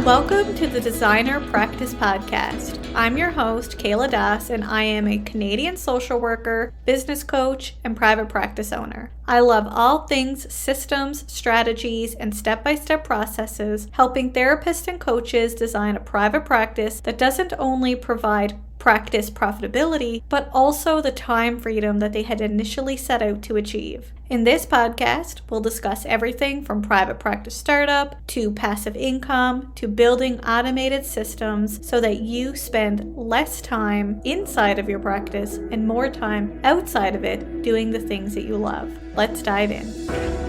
Welcome to the Designer Practice Podcast. I'm your host, Kayla Das, and I am a Canadian social worker, business coach, and private practice owner. I love all things systems, strategies, and step-by-step processes, helping therapists and coaches design a private practice that doesn't only provide practice profitability, but also the time freedom that they had initially set out to achieve. In this podcast, we'll discuss everything from private practice startup to passive income to building automated systems so that you spend less time inside of your practice and more time outside of it doing the things that you love. Let's dive in.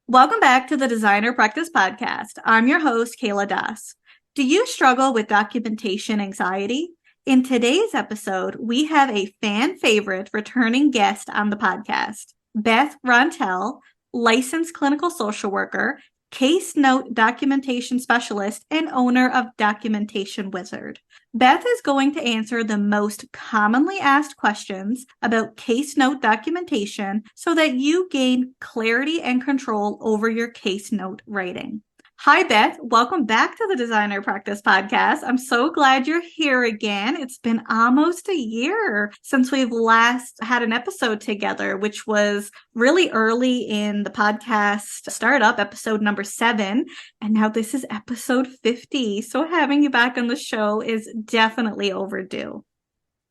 Welcome back to the Designer Practice Podcast. I'm your host, Kayla Das. Do you struggle with documentation anxiety? In today's episode, we have a fan favorite returning guest on the podcast, Beth Rontal, licensed clinical social worker, case note documentation specialist, and owner of Documentation Wizard. Beth is going to answer the most commonly asked questions about case note documentation so that you gain clarity and control over your case note writing. Hi, Beth. Welcome back to the Designer Practice Podcast. I'm so glad you're here again. It's been almost a year since we've last had an episode together, which was really early in the podcast startup, episode number 7. And now this is episode 50. So having you back on the show is definitely overdue.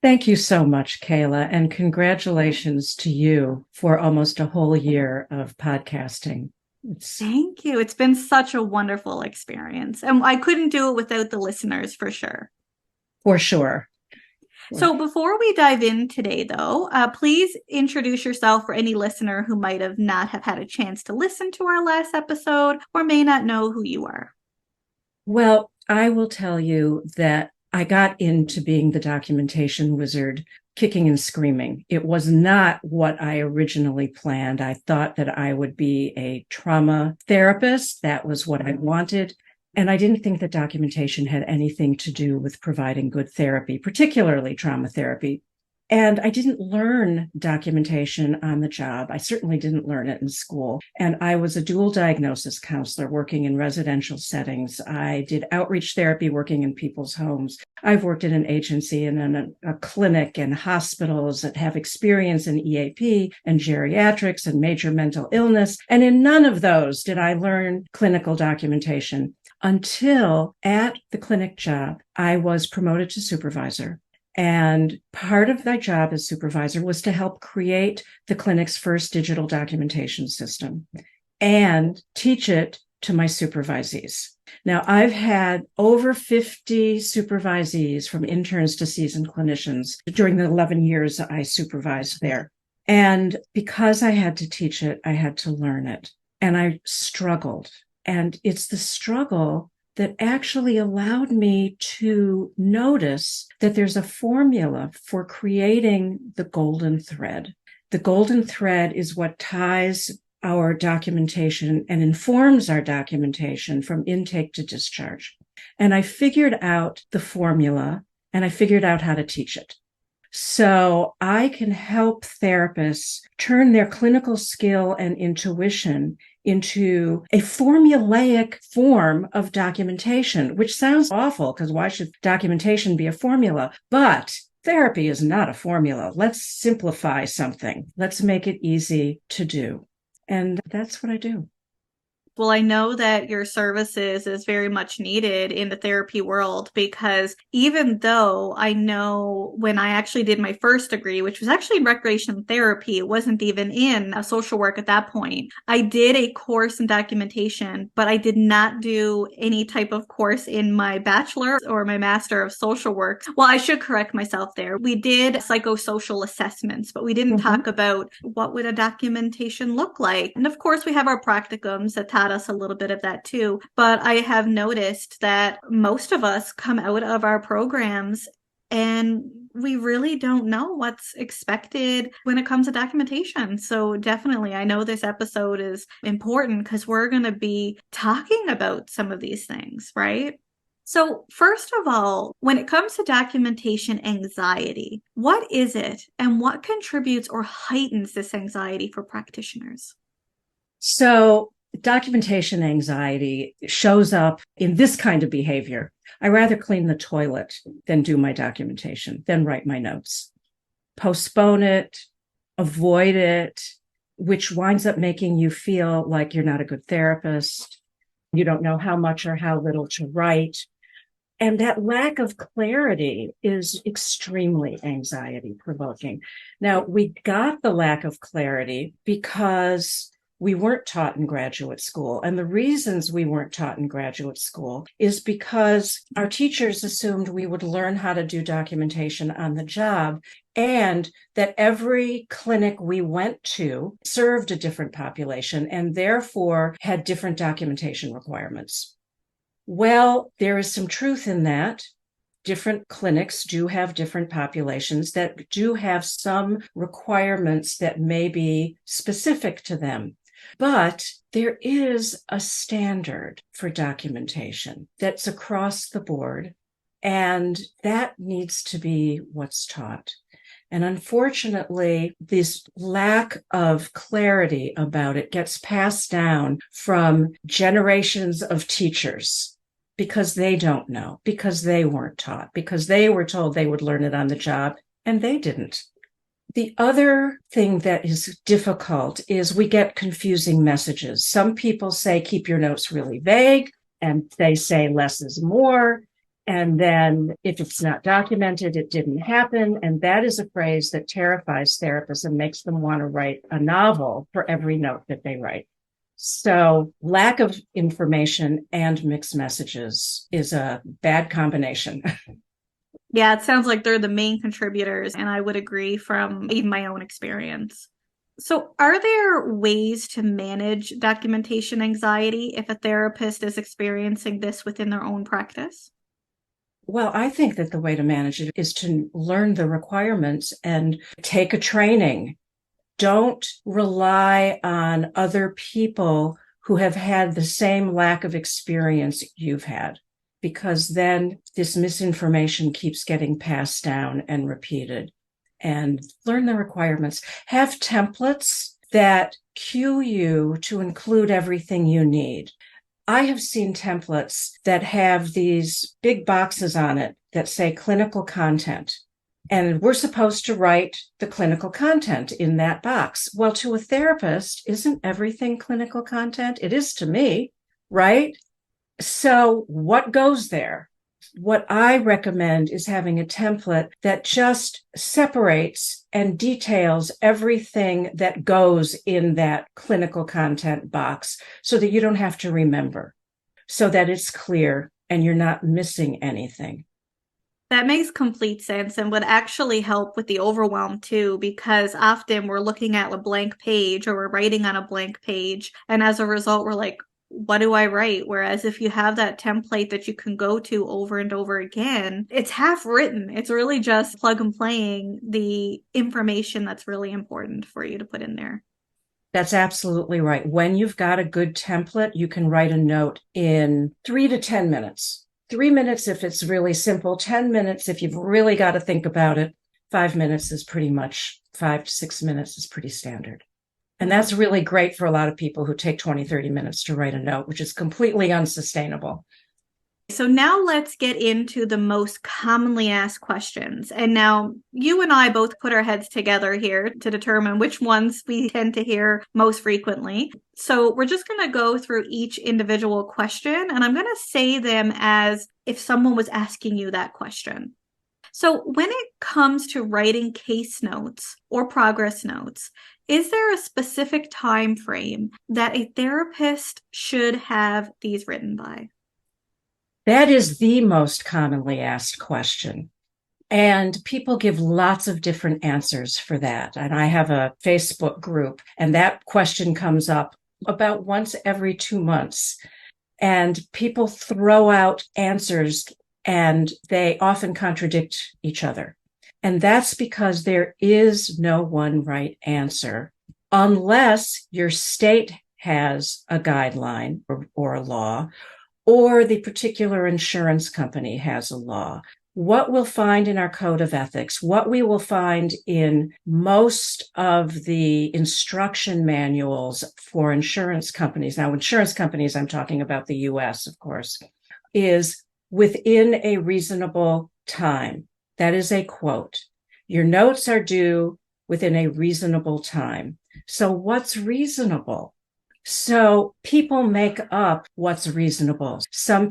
Thank you so much, Kayla, and congratulations to you for almost a whole year of podcasting. Thank you. It's been such a wonderful experience. And I couldn't do it without the listeners for sure. For sure. So before we dive in today, though, please introduce yourself for any listener who might have not have had a chance to listen to our last episode or may not know who you are. Well, I will tell you that I got into being the documentation wizard kicking and screaming. It was not what I originally planned. I thought that I would be a trauma therapist. That was what I wanted. And I didn't think that documentation had anything to do with providing good therapy, particularly trauma therapy. And I didn't learn documentation on the job. I certainly didn't learn it in school. And I was a dual diagnosis counselor working in residential settings. I did outreach therapy working in people's homes. I've worked in an agency and in a clinic and hospitals that have experience in EAP and geriatrics and major mental illness. And in none of those did I learn clinical documentation until at the clinic job, I was promoted to supervisor. And part of my job as supervisor was to help create the clinic's first digital documentation system and teach it to my supervisees. Now, I've had over 50 supervisees from interns to seasoned clinicians during the 11 years I supervised there. And because I had to teach it, I had to learn it. And I struggled. And it's the struggle that actually allowed me to notice that there's a formula for creating the golden thread. The golden thread is what ties our documentation and informs our documentation from intake to discharge. And I figured out the formula and I figured out how to teach it. So I can help therapists turn their clinical skill and intuition into a formulaic form of documentation, which sounds awful because why should documentation be a formula? But therapy is not a formula. Let's simplify something. Let's make it easy to do. And that's what I do. Well, I know that your services is very much needed in the therapy world because even though I know when I actually did my first degree, which was actually in recreational therapy, it wasn't even in social work at that point. I did a course in documentation, but I did not do any type of course in my bachelor or my master of social work. Well, I should correct myself there. We did psychosocial assessments, but we didn't talk about what would a documentation look like. And of course, we have our practicums that taught us a little bit of that too. But I have noticed that most of us come out of our programs and we really don't know what's expected when it comes to documentation. So definitely, I know this episode is important because we're going to be talking about some of these things, right? So, first of all, when it comes to documentation anxiety, what is it and what contributes or heightens this anxiety for practitioners? So, documentation anxiety shows up in this kind of behavior. I rather clean the toilet than do my documentation, than write my notes. Postpone it, avoid it, which winds up making you feel like you're not a good therapist. You don't know how much or how little to write. And that lack of clarity is extremely anxiety provoking. Now, we got the lack of clarity because we weren't taught in graduate school. And the reasons we weren't taught in graduate school is because our teachers assumed we would learn how to do documentation on the job, and that every clinic we went to served a different population and therefore had different documentation requirements. Well, there is some truth in that. Different clinics do have different populations that do have some requirements that may be specific to them. But there is a standard for documentation that's across the board, and that needs to be what's taught. And unfortunately, this lack of clarity about it gets passed down from generations of teachers because they don't know, because they weren't taught, because they were told they would learn it on the job, and they didn't. The other thing that is difficult is we get confusing messages. Some people say, keep your notes really vague, and they say less is more. And then if it's not documented, it didn't happen. And that is a phrase that terrifies therapists and makes them want to write a novel for every note that they write. So lack of information and mixed messages is a bad combination. Yeah, it sounds like they're the main contributors, and I would agree from even my own experience. So, are there ways to manage documentation anxiety if a therapist is experiencing this within their own practice? Well, I think that the way to manage it is to learn the requirements and take a training. Don't rely on other people who have had the same lack of experience you've had, because then this misinformation keeps getting passed down and repeated. And learn the requirements. Have templates that cue you to include everything you need. I have seen templates that have these big boxes on it that say clinical content. And we're supposed to write the clinical content in that box. Well, to a therapist, isn't everything clinical content? It is to me, right? So what goes there? What I recommend is having a template that just separates and details everything that goes in that clinical content box so that you don't have to remember, so that it's clear and you're not missing anything. That makes complete sense and would actually help with the overwhelm too, because often we're looking at a blank page or we're writing on a blank page. And as a result, we're like, what do I write? Whereas if you have that template that you can go to over and over again, it's half written. It's really just plug and playing the information that's really important for you to put in there. That's absolutely right. When you've got a good template, you can write a note in 3 to 10 minutes. 3 minutes if it's really simple, 10 minutes if you've really got to think about it. 5 minutes is pretty much 5 to 6 minutes is pretty standard. And that's really great for a lot of people who take 20, 30 minutes to write a note, which is completely unsustainable. So now let's get into the most commonly asked questions. And now you and I both put our heads together here to determine which ones we tend to hear most frequently. So we're just going to go through each individual question, and I'm going to say them as if someone was asking you that question. So when it comes to writing case notes or progress notes, is there a specific time frame that a therapist should have these written by? That is the most commonly asked question. And people give lots of different answers for that. And I have a Facebook group, and that question comes up about once every 2 months. And people throw out answers, and they often contradict each other. And that's because there is no one right answer, unless your state has a guideline or a law, or the particular insurance company has a law. What we'll find in our code of ethics, what we will find in most of the instruction manuals for insurance companies, now insurance companies, I'm talking about the US, of course, is within a reasonable time. That is a quote. Your notes are due within a reasonable time. So what's reasonable? So people make up what's reasonable. Some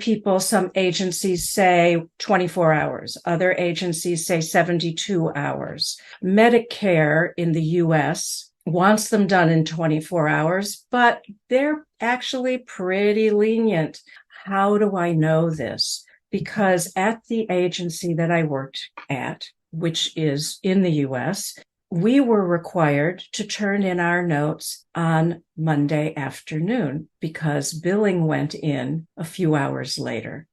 agencies say 24 hours. Other agencies say 72 hours. Medicare in the US wants them done in 24 hours, but they're actually pretty lenient. How do I know this? Because at the agency that I worked at, which is in the US, we were required to turn in our notes on Monday afternoon because billing went in a few hours later.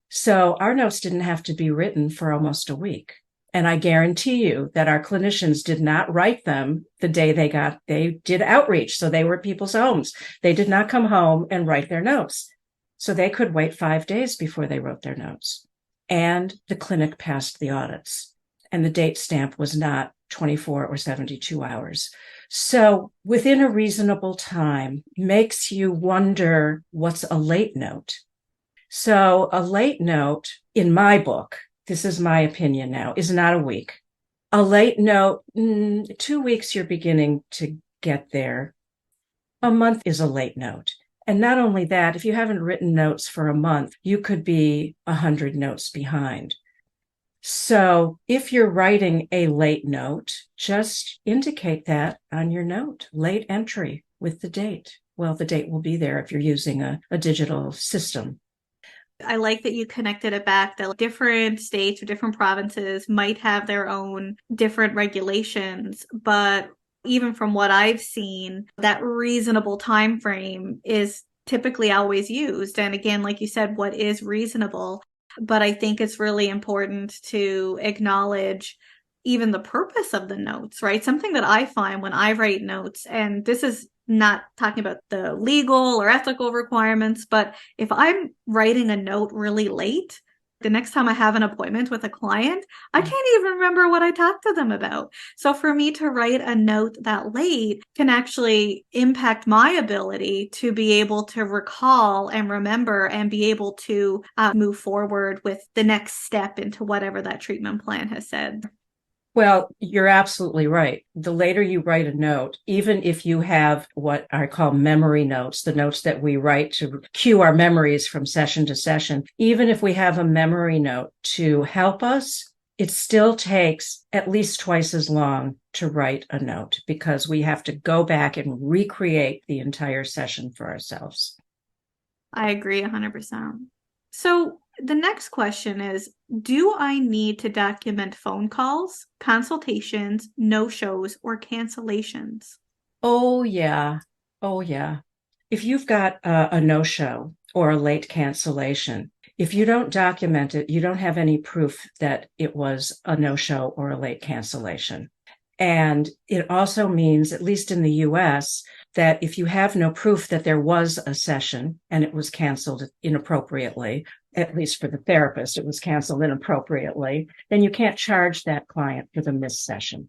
So our notes didn't have to be written for almost a week. And I guarantee you that our clinicians did not write them the day they did outreach. So they were at people's homes. They did not come home and write their notes. So they could wait 5 days before they wrote their notes. And the clinic passed the audits. And the date stamp was not 24 or 72 hours. So within a reasonable time makes you wonder what's a late note. So a late note, in my book, this is my opinion now, is not a week. A late note, 2 weeks you're beginning to get there. A month is a late note. And not only that, if you haven't written notes for a month, you could be 100 notes behind. So if you're writing a late note, just indicate that on your note, late entry with the date. Well, the date will be there if you're using a digital system. I like that you connected it back that different states or different provinces might have their own different regulations, but even from what I've seen, that reasonable time frame is typically always used. And again, like you said, what is reasonable? But I think it's really important to acknowledge even the purpose of the notes, right? Something that I find when I write notes, and this is not talking about the legal or ethical requirements, but if I'm writing a note really late, the next time I have an appointment with a client, I can't even remember what I talked to them about. So for me to write a note that late can actually impact my ability to be able to recall and remember and be able to move forward with the next step into whatever that treatment plan has said. Well, you're absolutely right. The later you write a note, even if you have what I call memory notes, the notes that we write to cue our memories from session to session, even if we have a memory note to help us, it still takes at least twice as long to write a note because we have to go back and recreate the entire session for ourselves. I agree 100%. So the next question is, do I need to document phone calls, consultations, no-shows, or cancellations? Oh, yeah. Oh, yeah. If you've got a no-show or a late cancellation, if you don't document it, you don't have any proof that it was a no-show or a late cancellation. And it also means, at least in the US, that if you have no proof that there was a session and it was canceled inappropriately, at least for the therapist, it was canceled inappropriately, then you can't charge that client for the missed session.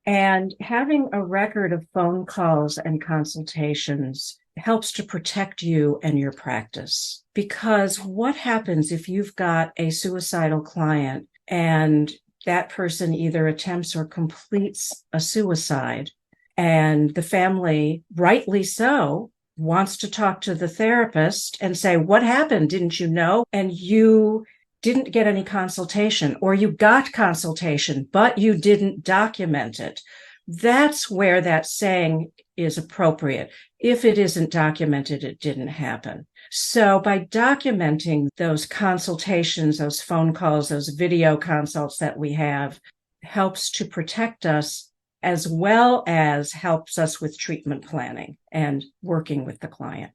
And having a record of phone calls and consultations helps to protect you and your practice. Because what happens if you've got a suicidal client and that person either attempts or completes a suicide, and the family, rightly so, wants to talk to the therapist and say, what happened? Didn't you know? And you didn't get any consultation, or you got consultation, but you didn't document it. That's where that saying is appropriate. If it isn't documented, it didn't happen. So by documenting those consultations, those phone calls, those video consults that we have, helps to protect us as well as helps us with treatment planning and working with the client.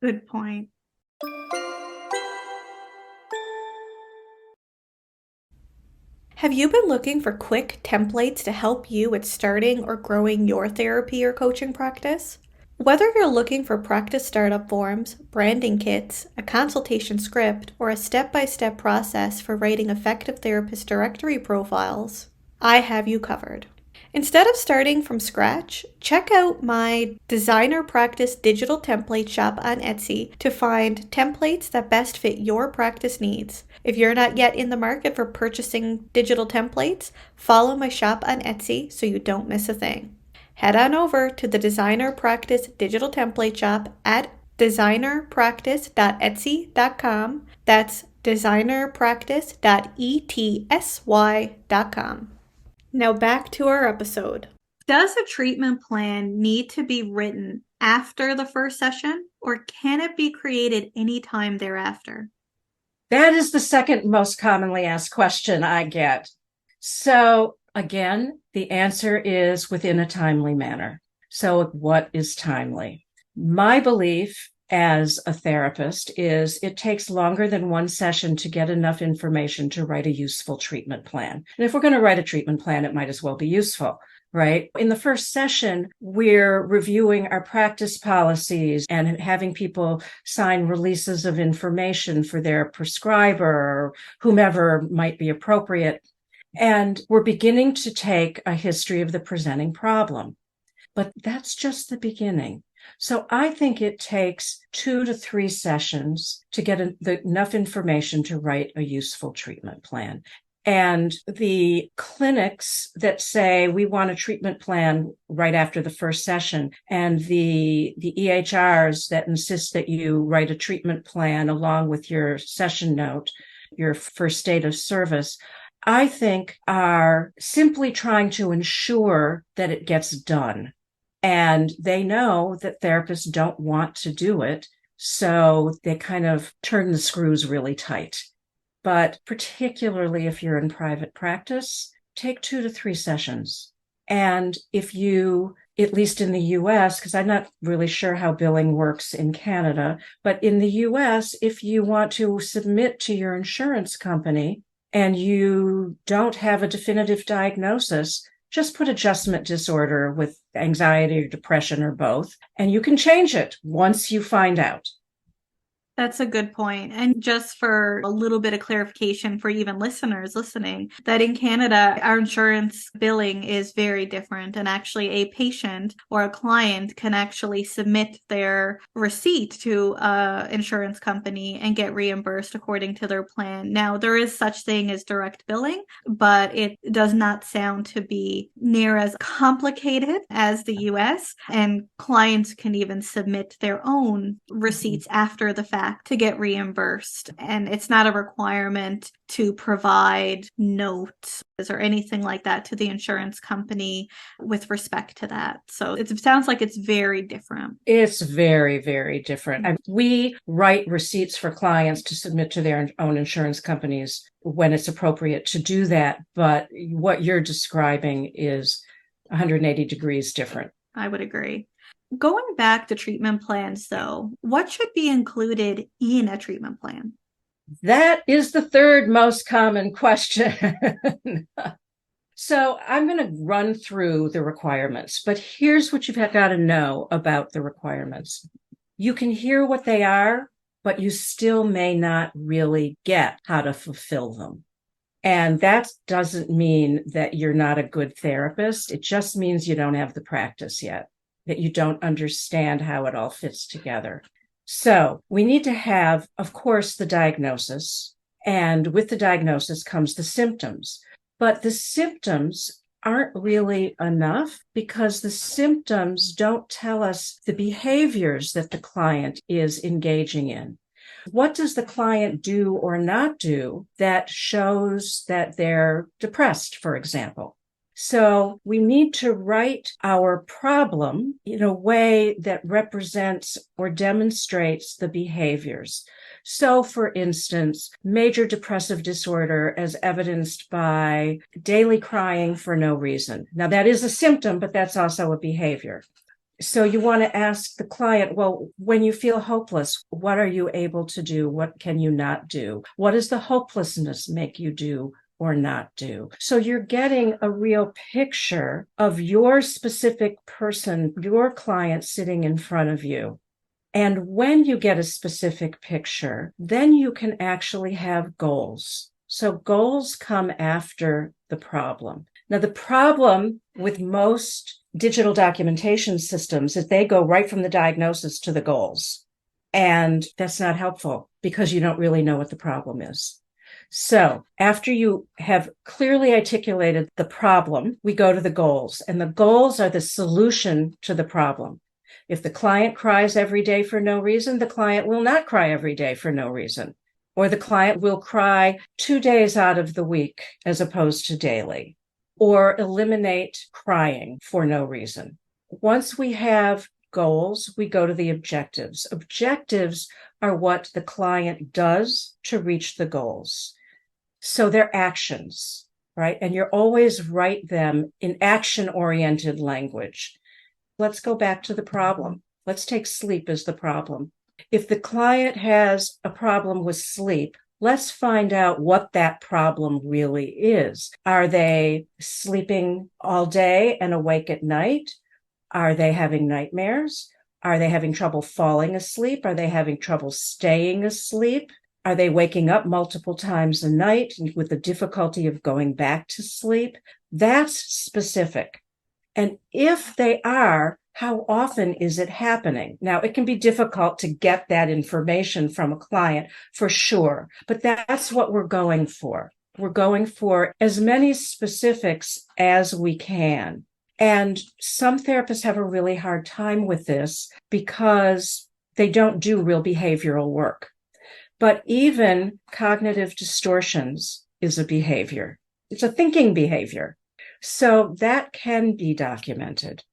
Good point. Have you been looking for quick templates to help you with starting or growing your therapy or coaching practice? Whether you're looking for practice startup forms, branding kits, a consultation script, or a step-by-step process for writing effective therapist directory profiles, I have you covered. Instead of starting from scratch, check out my designer practice digital template shop on Etsy to find templates that best fit your practice needs. If you're not yet in the market for purchasing digital templates, follow my shop on Etsy so you don't miss a thing. Head on over to the Designer Practice Digital Template Shop at designerpractice.etsy.com. That's designerpractice.etsy.com. Now back to our episode. Does a treatment plan need to be written after the first session, or can it be created anytime thereafter? That is the second most commonly asked question I get. So again, the answer is within a timely manner. So what is timely? My belief as a therapist is it takes longer than one session to get enough information to write a useful treatment plan. And if we're going to write a treatment plan, it might as well be useful, right? In the first session, we're reviewing our practice policies and having people sign releases of information for their prescriber or whomever might be appropriate. And we're beginning to take a history of the presenting problem. But that's just the beginning. So I think it takes 2 to 3 sessions to get enough information to write a useful treatment plan. And the clinics that say we want a treatment plan right after the first session, and the EHRs that insist that you write a treatment plan along with your session note, your first date of service, I think are simply trying to ensure that it gets done. And they know that therapists don't want to do it, so they kind of turn the screws really tight. But particularly if you're in private practice, take 2 to 3 sessions. And if you, at least in the US, because I'm not really sure how billing works in Canada, but in the US, if you want to submit to your insurance company and you don't have a definitive diagnosis, just put adjustment disorder with anxiety or depression or both, and you can change it once you find out. That's a good point. And just for a little bit of clarification for even listeners listening, that in Canada, our insurance billing is very different. And actually, a patient or a client can actually submit their receipt to an insurance company and get reimbursed according to their plan. Now, there is such thing as direct billing, but it does not sound to be near as complicated as the US. And clients can even submit their own receipts after the fact to get reimbursed. And it's not a requirement to provide notes or anything like that to the insurance company with respect to that. So it sounds like it's very different. It's very, very different. We write receipts for clients to submit to their own insurance companies when it's appropriate to do that. But what you're describing is 180 degrees different. I would agree. Going back to treatment plans, though, what should be included in a treatment plan? That is the third most common question. So I'm going to run through the requirements, but here's what you've got to know about the requirements. You can hear what they are, but you still may not really get how to fulfill them. And that doesn't mean that you're not a good therapist. It just means you don't have the practice yet, that you don't understand how it all fits together. So we need to have, of course, the diagnosis. And with the diagnosis comes the symptoms. But the symptoms aren't really enough because the symptoms don't tell us the behaviors that the client is engaging in. What does the client do or not do that shows that they're depressed, for example? So we need to write our problem in a way that represents or demonstrates the behaviors. So, for instance, major depressive disorder as evidenced by daily crying for no reason. Now, that is a symptom, but that's also a behavior. So you want to ask the client, well, when you feel hopeless, what are you able to do? What can you not do? What does the hopelessness make you do or not do. So you're getting a real picture of your specific person, your client sitting in front of you. And when you get a specific picture, then you can actually have goals. So goals come after the problem. Now, the problem with most digital documentation systems is they go right from the diagnosis to the goals. And that's not helpful because you don't really know what the problem is. So after you have clearly articulated the problem, we go to the goals, and the goals are the solution to the problem. If the client cries every day for no reason, the client will not cry every day for no reason. Or the client will cry 2 days out of the week as opposed to daily. Or eliminate crying for no reason. Once we have goals, we go to the objectives. Objectives are what the client does to reach the goals. So they're actions, right? And you're always write them in action-oriented language. Let's go back to the problem. Let's take sleep as the problem. If the client has a problem with sleep, let's find out what that problem really is. Are they sleeping all day and awake at night? Are they having nightmares? Are they having trouble falling asleep? Are they having trouble staying asleep? Are they waking up multiple times a night with the difficulty of going back to sleep? That's specific. And if they are, how often is it happening? Now, it can be difficult to get that information from a client for sure, but that's what we're going for. We're going for as many specifics as we can. And some therapists have a really hard time with this because they don't do real behavioral work. But even cognitive distortions is a behavior. It's a thinking behavior. So that can be documented.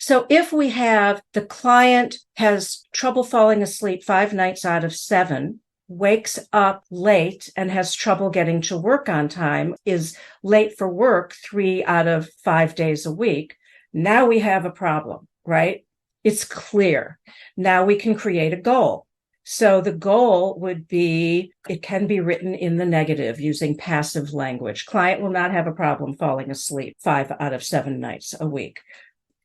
So if we have the client has trouble falling asleep 5 nights out of 7, wakes up late and has trouble getting to work on time, is late for work 3 out of 5 days a week, now we have a problem, right? It's clear. Now we can create a goal. So the goal would be, it can be written in the negative using passive language. Client will not have a problem falling asleep 5 out of 7 nights a week.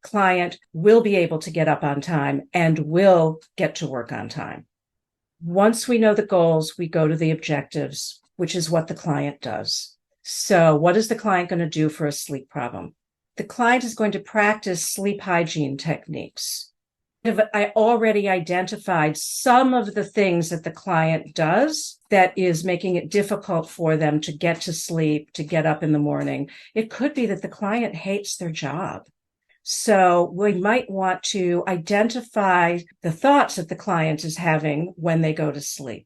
Client will be able to get up on time and will get to work on time. Once we know the goals, we go to the objectives, which is what the client does. So what is the client going to do for a sleep problem? The client is going to practice sleep hygiene techniques. I already identified some of the things that the client does that is making it difficult for them to get to sleep, to get up in the morning. It could be that the client hates their job. So we might want to identify the thoughts that the client is having when they go to sleep.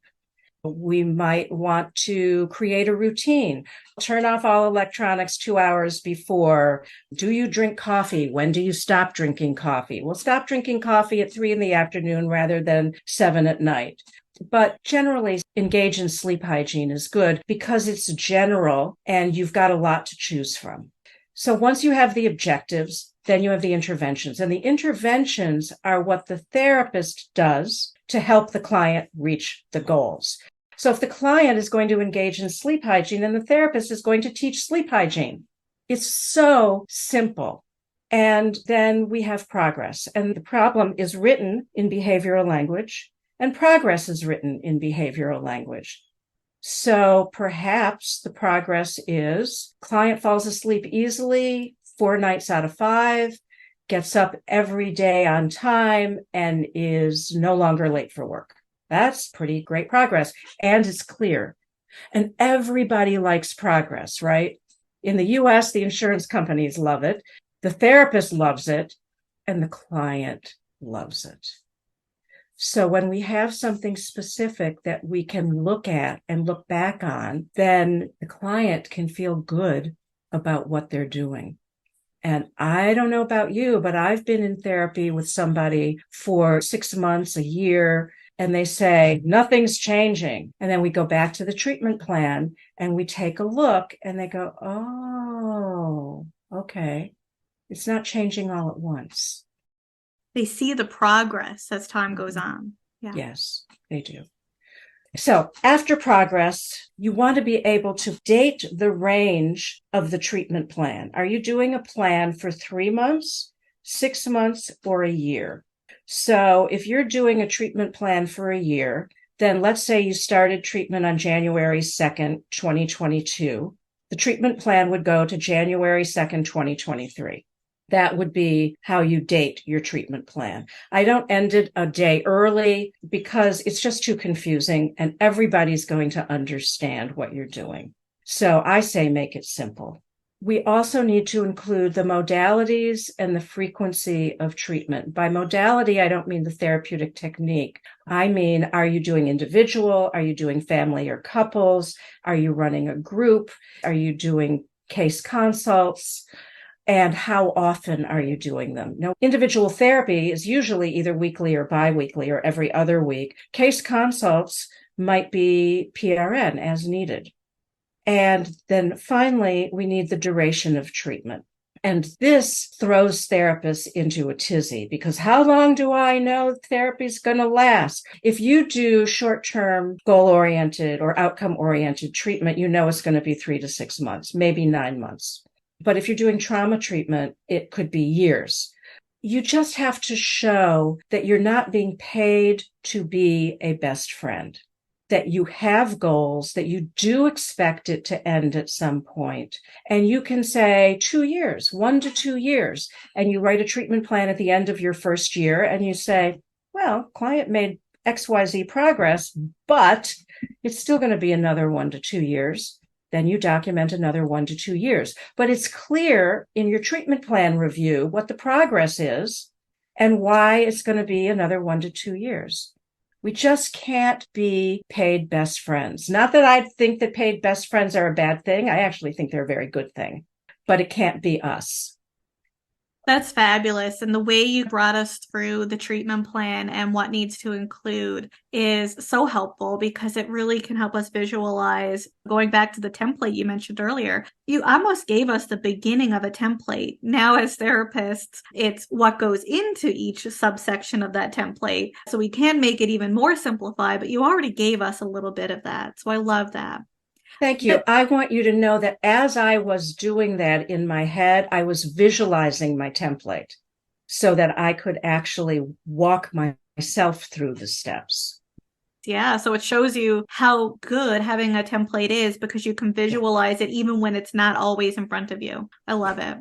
We might want to create a routine. Turn off all electronics 2 hours before. Do you drink coffee? When do you stop drinking coffee? Well, stop drinking coffee at 3 p.m. rather than 7 p.m. But generally, engage in sleep hygiene is good because it's general and you've got a lot to choose from. So once you have the objectives, then you have the interventions. And the interventions are what the therapist does to help the client reach the goals. So if the client is going to engage in sleep hygiene, then the therapist is going to teach sleep hygiene. It's so simple. And then we have progress. And the problem is written in behavioral language, and progress is written in behavioral language. So perhaps the progress is client falls asleep easily 4 nights out of 5, gets up every day on time, and is no longer late for work. That's pretty great progress. And it's clear. And everybody likes progress, right? In the US, the insurance companies love it. The therapist loves it. And the client loves it. So when we have something specific that we can look at and look back on, then the client can feel good about what they're doing. And I don't know about you, but I've been in therapy with somebody for 6 months, a year, and they say, nothing's changing. And then we go back to the treatment plan and we take a look and they go, oh, okay. It's not changing all at once. They see the progress as time goes on. Yeah. Yes, they do. So after progress, you want to be able to date the range of the treatment plan. Are you doing a plan for 3 months, 6 months, or a year? So if you're doing a treatment plan for a year, then let's say you started treatment on January 2nd, 2022. The treatment plan would go to January 2nd, 2023. That would be how you date your treatment plan. I don't end it a day early because it's just too confusing and everybody's going to understand what you're doing. So I say make it simple. We also need to include the modalities and the frequency of treatment. By modality, I don't mean the therapeutic technique. I mean, are you doing individual? Are you doing family or couples? Are you running a group? Are you doing case consults? And how often are you doing them? Now, individual therapy is usually either weekly or biweekly or every other week. Case consults might be PRN as needed. And then finally, we need the duration of treatment. And this throws therapists into a tizzy because how long do I know therapy is going to last? If you do short-term goal-oriented or outcome-oriented treatment, you know it's going to be 3 to 6 months, maybe 9 months. But if you're doing trauma treatment, it could be years. You just have to show that you're not being paid to be a best friend, that you have goals, that you do expect it to end at some point. And you can say 2 years, 1 to 2 years, and you write a treatment plan at the end of your first year and you say, well, client made XYZ progress, but it's still going to be another 1 to 2 years. Then you document another 1 to 2 years. But it's clear in your treatment plan review what the progress is and why it's going to be another 1 to 2 years. We just can't be paid best friends. Not that I think that paid best friends are a bad thing. I actually think they're a very good thing, but it can't be us. That's fabulous. And the way you brought us through the treatment plan and what needs to include is so helpful because it really can help us visualize. Going back to the template you mentioned earlier, you almost gave us the beginning of a template. Now, as therapists, it's what goes into each subsection of that template. So we can make it even more simplified, but you already gave us a little bit of that. So I love that. Thank you. I want you to know that as I was doing that in my head, I was visualizing my template so that I could actually walk myself through the steps. Yeah, so it shows you how good having a template is because you can visualize it even when it's not always in front of you. I love it.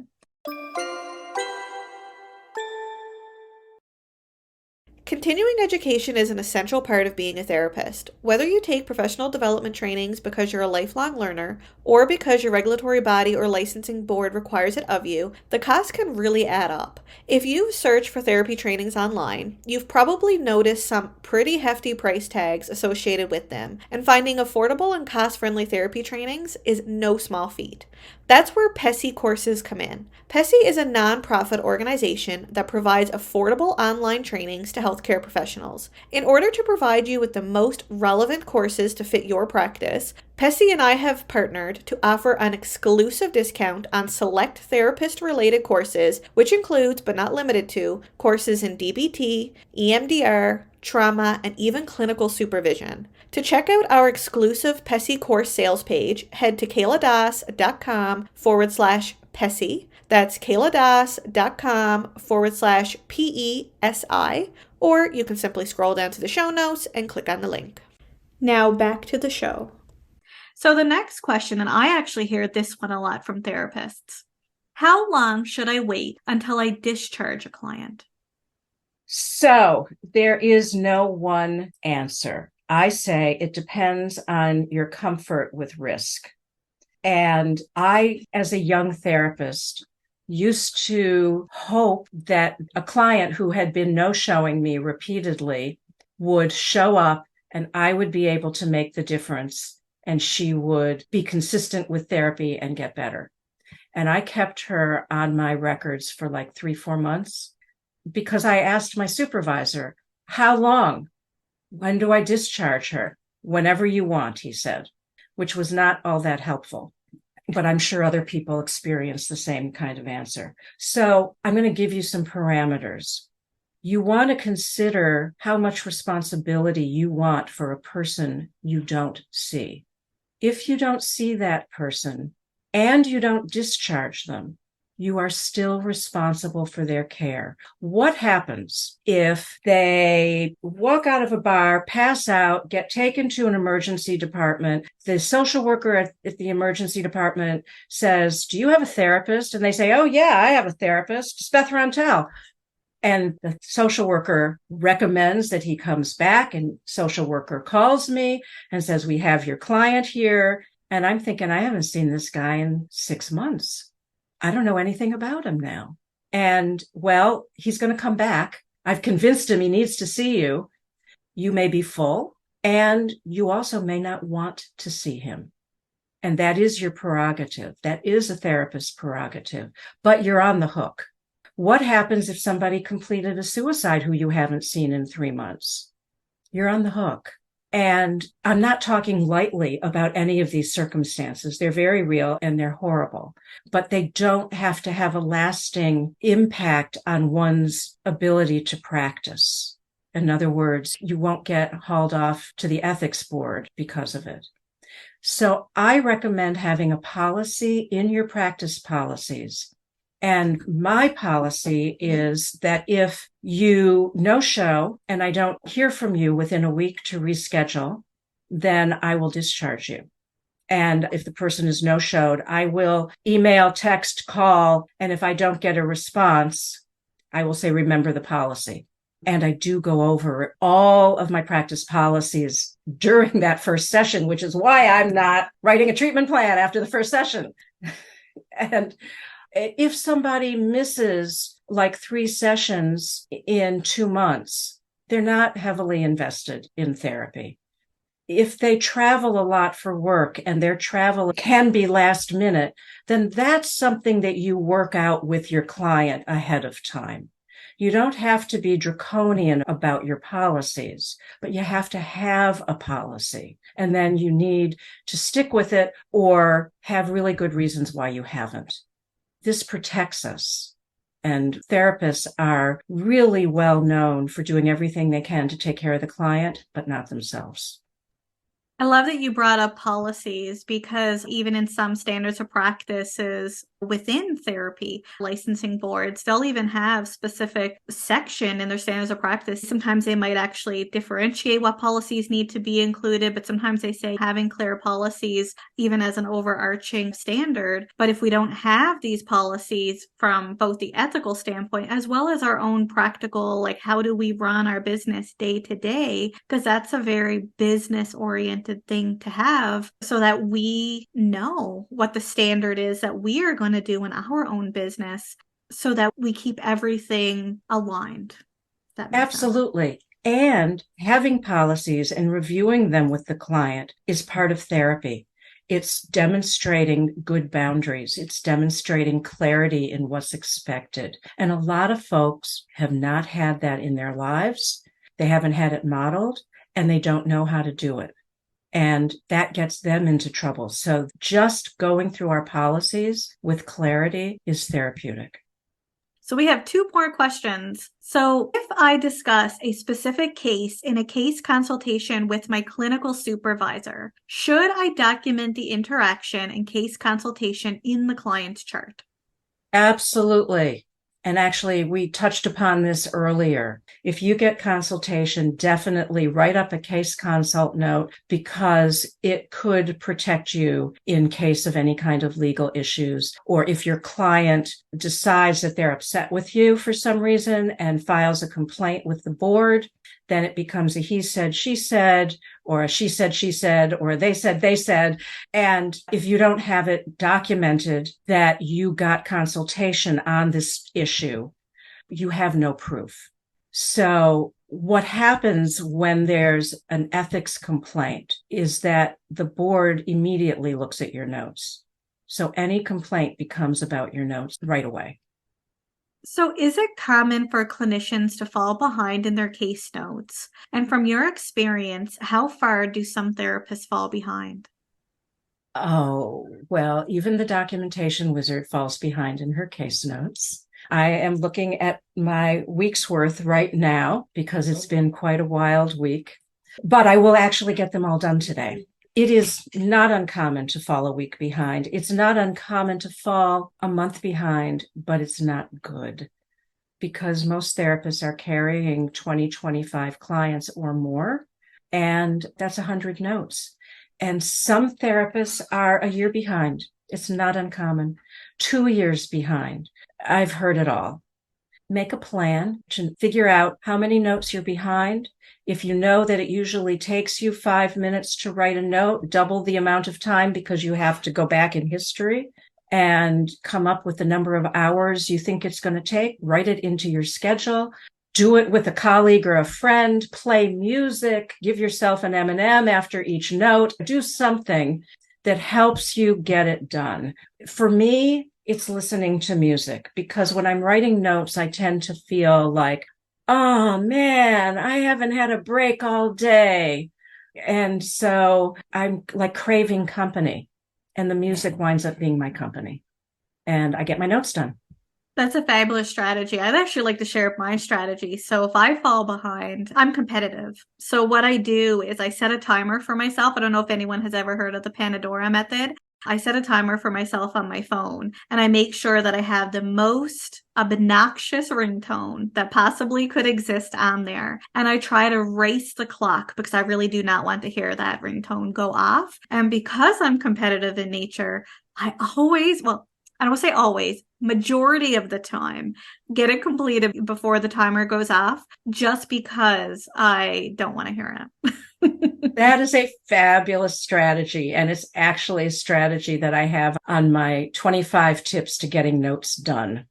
Continuing education is an essential part of being a therapist. Whether you take professional development trainings because you're a lifelong learner or because your regulatory body or licensing board requires it of you, the cost can really add up. If you've searched for therapy trainings online, you've probably noticed some pretty hefty price tags associated with them, and finding affordable and cost-friendly therapy trainings is no small feat. That's where PESI courses come in. PESI is a nonprofit organization that provides affordable online trainings to healthcare professionals. In order to provide you with the most relevant courses to fit your practice, PESI and I have partnered to offer an exclusive discount on select therapist-related courses, which includes, but not limited to, courses in DBT, EMDR, trauma, and even clinical supervision. To check out our exclusive PESI course sales page, head to kayladas.com/PESI. That's kayladas.com/PESI, or you can simply scroll down to the show notes and click on the link. Now back to the show. So the next question, and I actually hear this one a lot from therapists. How long should I wait until I discharge a client? So there is no one answer. I say it depends on your comfort with risk. And I, as a young therapist, used to hope that a client who had been no-showing me repeatedly would show up and I would be able to make the difference and she would be consistent with therapy and get better. And I kept her on my records for like 3-4 months because I asked my supervisor, how long? When do I discharge her? Whenever you want, he said, which was not all that helpful. But I'm sure other people experience the same kind of answer. So I'm going to give you some parameters. You want to consider how much responsibility you want for a person you don't see. If you don't see that person and you don't discharge them, you are still responsible for their care. What happens if they walk out of a bar, pass out, get taken to an emergency department? The social worker at the emergency department says, "Do you have a therapist?" And they say, "Oh, yeah, I have a therapist. It's Beth Rontal." And the social worker recommends that he comes back, and social worker calls me and says, "We have your client here." And I'm thinking, I haven't seen this guy in 6 months. I don't know anything about him now. And well, he's going to come back. I've convinced him he needs to see you. You may be full, and you also may not want to see him. And that is your prerogative. That is a therapist's prerogative, but you're on the hook. What happens if somebody completed a suicide who you haven't seen in 3 months? You're on the hook. And I'm not talking lightly about any of these circumstances. They're very real and they're horrible, but they don't have to have a lasting impact on one's ability to practice. In other words, you won't get hauled off to the ethics board because of it. So I recommend having a policy in your practice policies. And my policy is that if you no show and I don't hear from you within a week to reschedule, then I will discharge you. And if the person is no showed, I will email, text, call. And if I don't get a response, I will say, remember the policy. And I do go over all of my practice policies during that first session, which is why I'm not writing a treatment plan after the first session. And if somebody misses like 3 sessions in 2 months, they're not heavily invested in therapy. If they travel a lot for work and their travel can be last minute, then that's something that you work out with your client ahead of time. You don't have to be draconian about your policies, but you have to have a policy. And then you need to stick with it or have really good reasons why you haven't. This protects us. And therapists are really well known for doing everything they can to take care of the client, but not themselves. I love that you brought up policies because even in some standards of practices within therapy, licensing boards, they'll even have specific section in their standards of practice. Sometimes they might actually differentiate what policies need to be included, but sometimes they say having clear policies even as an overarching standard. But if we don't have these policies from both the ethical standpoint as well as our own practical, like how do we run our business day to day, because that's a very business oriented thing to have so that we know what the standard is that we are going to do in our own business so that we keep everything aligned. That makes Absolutely. Sense. And having policies and reviewing them with the client is part of therapy. It's demonstrating good boundaries. It's demonstrating clarity in what's expected. And a lot of folks have not had that in their lives. They haven't had it modeled and they don't know how to do it. And that gets them into trouble. So just going through our policies with clarity is therapeutic. So we have 2 more questions. So if I discuss a specific case in a case consultation with my clinical supervisor, should I document the interaction and case consultation in the client's chart? Absolutely. And actually, we touched upon this earlier. If you get consultation, definitely write up a case consult note because it could protect you in case of any kind of legal issues. Or if your client decides that they're upset with you for some reason and files a complaint with the board, then it becomes a he said, she said, or a she said, or they said. And if you don't have it documented that you got consultation on this issue, you have no proof. So what happens when there's an ethics complaint is that the board immediately looks at your notes. So any complaint becomes about your notes right away. So is it common for clinicians to fall behind in their case notes? And from your experience, how far do some therapists fall behind? Oh, well, even the documentation wizard falls behind in her case notes. I am looking at my week's worth right now because it's been quite a wild week, but I will actually get them all done today. It is not uncommon to fall a week behind. It's not uncommon to fall a month behind, but it's not good because most therapists are carrying 20, 25 clients or more, and that's 100 notes. And some therapists are a year behind. It's not uncommon. 2 years behind. I've heard it all. Make a plan to figure out how many notes you're behind. If you know that it usually takes you 5 minutes to write a note, double the amount of time because you have to go back in history and come up with the number of hours you think it's going to take. Write it into your schedule. Do it with a colleague or a friend. Play music. Give yourself an M&M after each note. Do something that helps you get it done. For me, it's listening to music because when I'm writing notes, I tend to feel like, oh man, I haven't had a break all day. And so I'm like craving company, and the music winds up being my company, and I get my notes done. That's a fabulous strategy. I'd actually like to share my strategy. So if I fall behind, I'm competitive. So what I do is I set a timer for myself. I don't know if anyone has ever heard of the Panadora method. I set a timer for myself on my phone, and I make sure that I have the most obnoxious ringtone that possibly could exist on there. And I try to race the clock because I really do not want to hear that ringtone go off. And because I'm competitive in nature, I always, well, I don't say always, majority of the time, get it completed before the timer goes off just because I don't want to hear it. That is a fabulous strategy. And it's actually a strategy that I have on my 25 tips to getting notes done.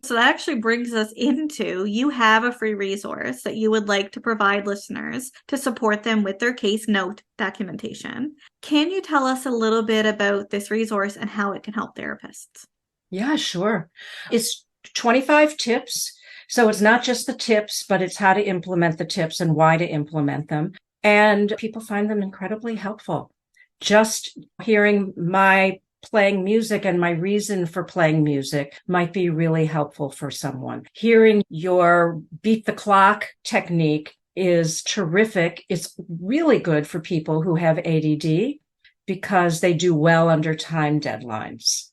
So that actually brings us into you have a free resource that you would like to provide listeners to support them with their case note documentation. Can you tell us a little bit about this resource and how it can help therapists? Yeah, sure. It's 25 tips. So it's not just the tips, but it's how to implement the tips and why to implement them. And people find them incredibly helpful. Just hearing my playing music and my reason for playing music might be really helpful for someone. Hearing your beat the clock technique is terrific. It's really good for people who have ADD because they do well under time deadlines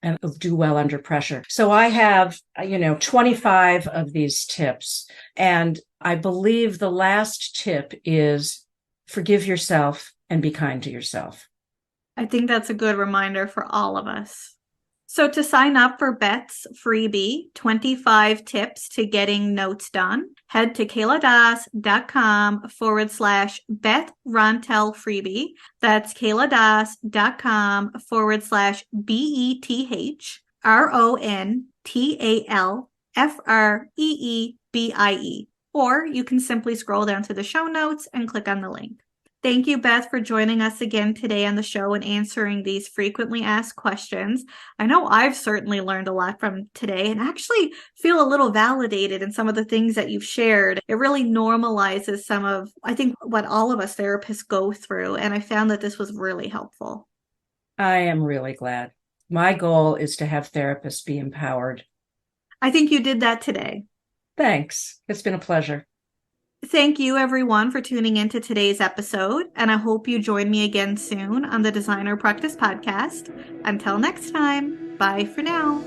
and do well under pressure. So I have, 25 of these tips. And I believe the last tip is forgive yourself and be kind to yourself. I think that's a good reminder for all of us. So to sign up for Beth's freebie, 25 tips to getting notes done, head to kayladas.com/Beth Rontal freebie. That's kayladas.com/BETH RONTALFREEBIE. Or you can simply scroll down to the show notes and click on the link. Thank you, Beth, for joining us again today on the show and answering these frequently asked questions. I know I've certainly learned a lot from today and actually feel a little validated in some of the things that you've shared. It really normalizes some of, I think, what all of us therapists go through. And I found that this was really helpful. I am really glad. My goal is to have therapists be empowered. I think you did that today. Thanks. It's been a pleasure. Thank you, everyone, for tuning into today's episode, and I hope you join me again soon on the Designer Practice Podcast. Until next time, bye for now.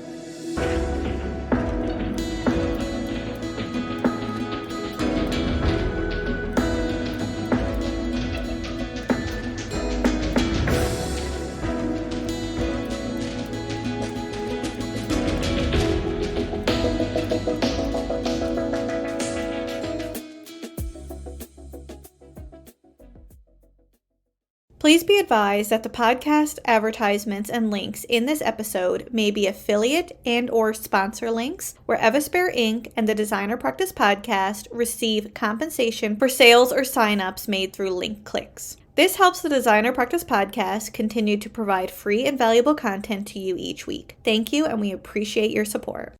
Please be advised that the podcast advertisements and links in this episode may be affiliate and/or sponsor links where Evisphere Inc. and the Designer Practice Podcast receive compensation for sales or signups made through link clicks. This helps the Designer Practice Podcast continue to provide free and valuable content to you each week. Thank you, and we appreciate your support.